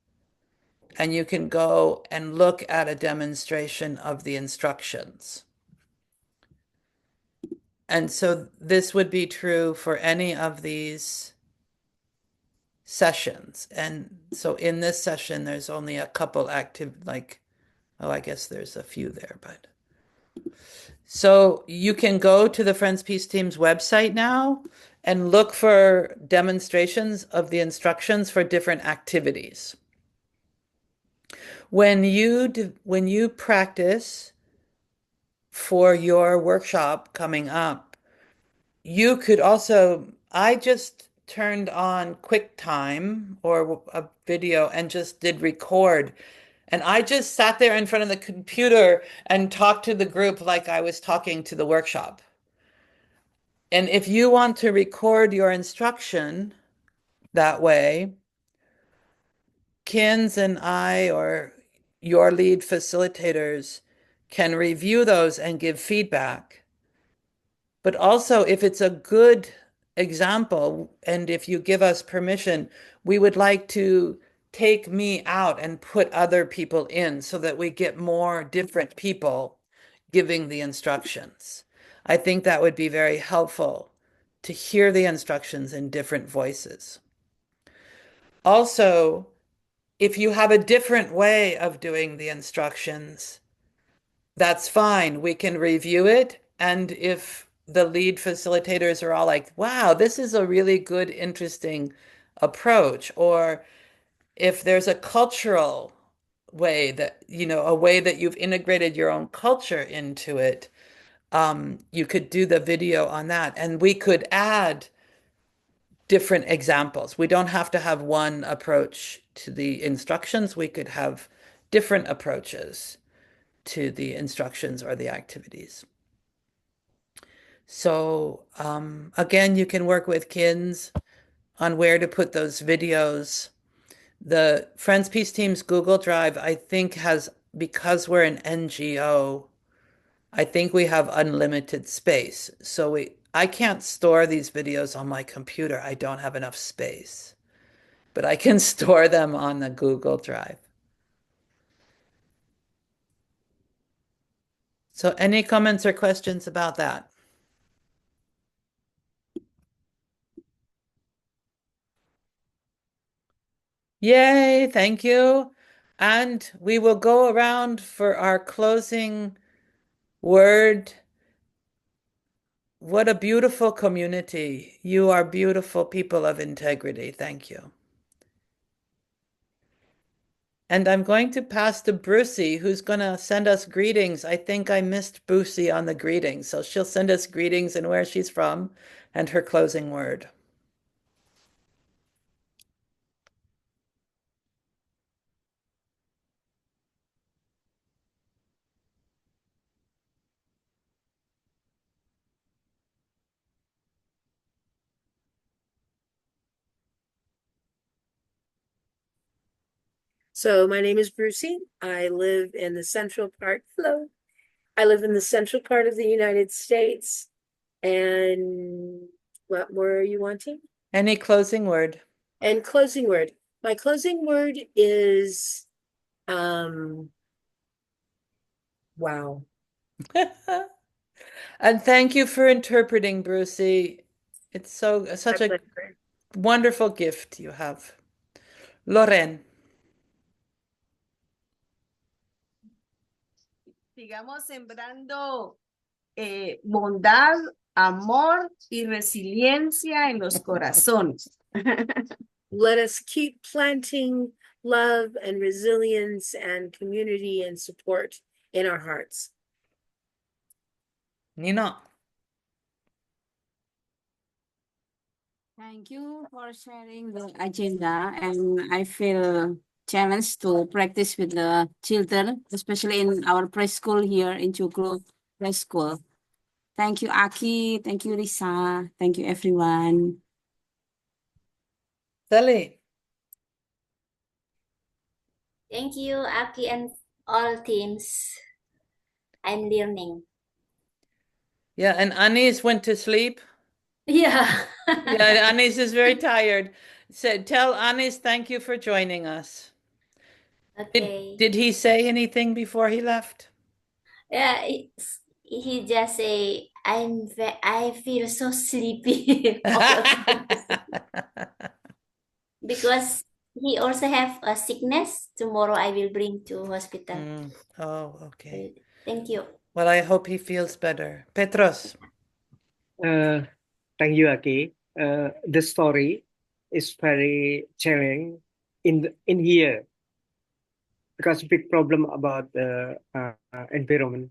And you can go and look at a demonstration of the instructions. And so this would be true for any of these sessions. And so in this session, there's only a couple active, like, oh, I guess there's a few there, but. So you can go to the Friends Peace Team's website now and look for demonstrations of the instructions for different activities. When you practice for your workshop coming up, you could also, I just turned on QuickTime or a video and just did record. And I just sat there in front of the computer and talked to the group like I was talking to the workshop. And if you want to record your instruction that way, Kins and I or your lead facilitators can review those and give feedback. But also, if it's a good example, and if you give us permission, we would like to take me out and put other people in so that we get more different people giving the instructions. I think that would be very helpful to hear the instructions in different voices. Also, if you have a different way of doing the instructions, that's fine. We can review it. And if the lead facilitators are all like, wow, this is a really good, interesting approach, or if there's a cultural way that, a way that you've integrated your own culture into it, you could do the video on that. And we could add different examples. We don't have to have one approach to the instructions. We could have different approaches to the instructions or the activities. So again, you can work with kids on where to put those videos. The Friends Peace Team's Google Drive, I think, has, because we're an NGO, I think we have unlimited space. So I can't store these videos on my computer. I don't have enough space. But I can store them on the Google Drive. So any comments or questions about that? Yay, thank you. And we will go around for our closing word. What a beautiful community. You are beautiful people of integrity. Thank you. And I'm going to pass to Brucey, who's going to send us greetings. I think I missed Brucey on the greetings, so she'll send us greetings and where she's from and her closing word. So my name is Brucey. I live in the central part. Hello. I live in the central part of the United States. And what more are you wanting? Any closing word? And closing word. My closing word is wow. And thank you for interpreting, Brucey. It's such a wonderful gift you have. Loren. Sigamos sembrando bondad, amor y resiliencia en los corazones. Let us keep planting love and resilience and community and support in our hearts. Nina. Thank you for sharing the agenda, and I feel challenged to practice with the children, especially in our preschool here in Joglo Preschool. Thank you, Aki. Thank you, Lisa. Thank you, everyone. Sally. Thank you, Aki, and all teams. I'm learning. Yeah, and Anis went to sleep. Yeah. Yeah, Anis is very tired. So tell Anis thank you for joining us. Okay. Did he say anything before he left? Yeah, he just say, I feel so sleepy because he also have a sickness. Tomorrow I will bring to hospital. Oh, okay. Thank you. Well, I hope he feels better. Petros. Thank you, Aki. The story is very challenging in here because big problem about the environment,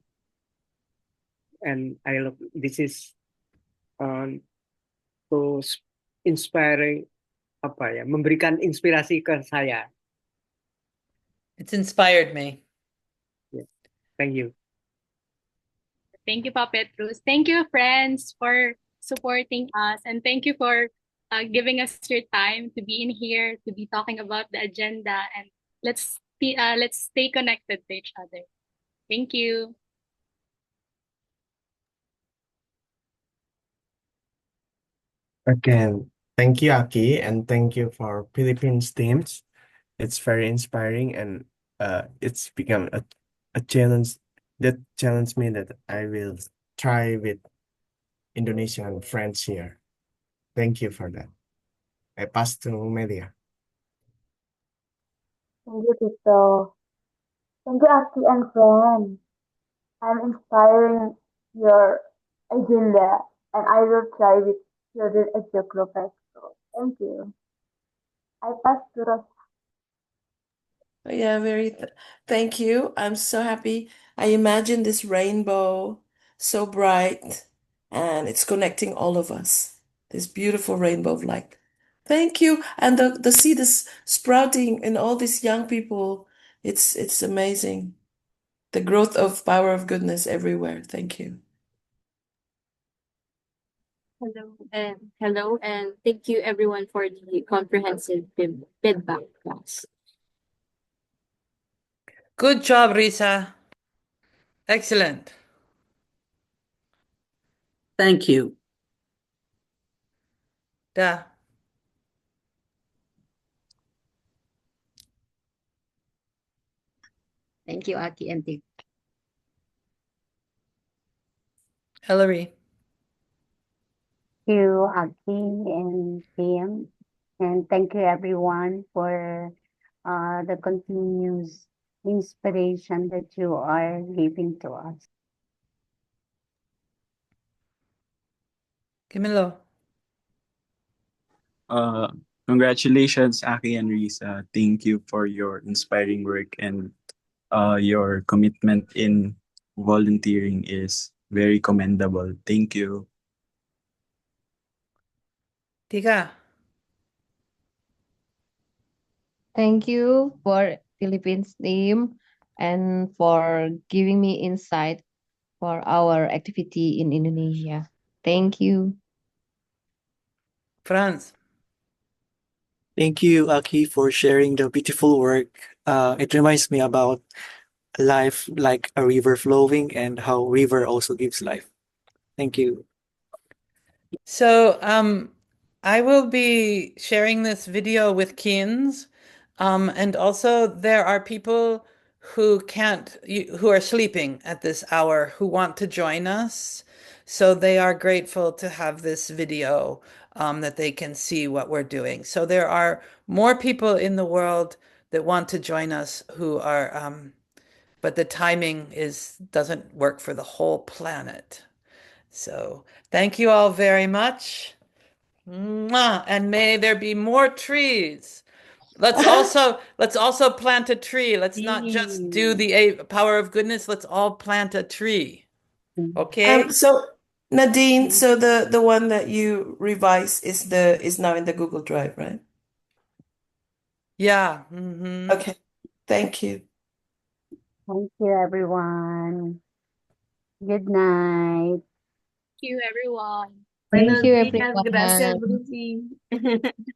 and I love this is so inspiring, apa ya, memberikan inspirasi ke saya. It's inspired me. Yeah. Thank you. Thank you, Puppet Bruce. Thank you, friends, for supporting us. And thank you for giving us your time to be in here, to be talking about the agenda. And let's stay connected to each other. Thank you. Again, thank you, Aki, and thank you for Philippines teams. It's very inspiring, and it's become a challenge that challenged me that I will try with Indonesian friends here. Thank you for that. I pass to Melia. Thank you, Tito. Thank you, Aki and friends. I'm inspiring your agenda, and I will try with children at your professor. Thank you. I pass to Ros. Oh, yeah, thank you. I'm so happy. I imagine this rainbow so bright and it's connecting all of us. This beautiful rainbow of light. Thank you. And the seed is sprouting in all these young people. It's amazing. The growth of power of goodness everywhere. Thank you. Hello, and thank you everyone for the comprehensive feedback class. Good job, Risa. Excellent. Thank you. Da. Thank you, Aki and Tip. Hillary. Thank you, Aki and Tim. And thank you, everyone, for the continuous inspiration that you are giving to us. Camilo. Uh, Congratulations, Aki and Risa. Thank you for your inspiring work, and your commitment in volunteering is very commendable. Thank you. Tika. Thank you for Philippines team and for giving me insight for our activity in Indonesia. Thank you. Franz. Thank you, Aki, for sharing the beautiful work. It reminds me about life like a river flowing and how river also gives life. Thank you. So I will be sharing this video with Kins. And also there are people who who are sleeping at this hour who want to join us. So they are grateful to have this video that they can see what we're doing. So there are more people in the world that want to join us who are, but the timing doesn't work for the whole planet. So thank you all very much. Mwah! And may there be more trees. Let's also plant a tree. Let's not just do the power of goodness. Let's all plant a tree. Okay? So Nadine, so the one that you revised is now in the Google Drive, right? Yeah. Okay. Thank you. Thank you, everyone. Good night. Thank you, everyone. Thank you, Buenos días, gracias, everyone. Brucey.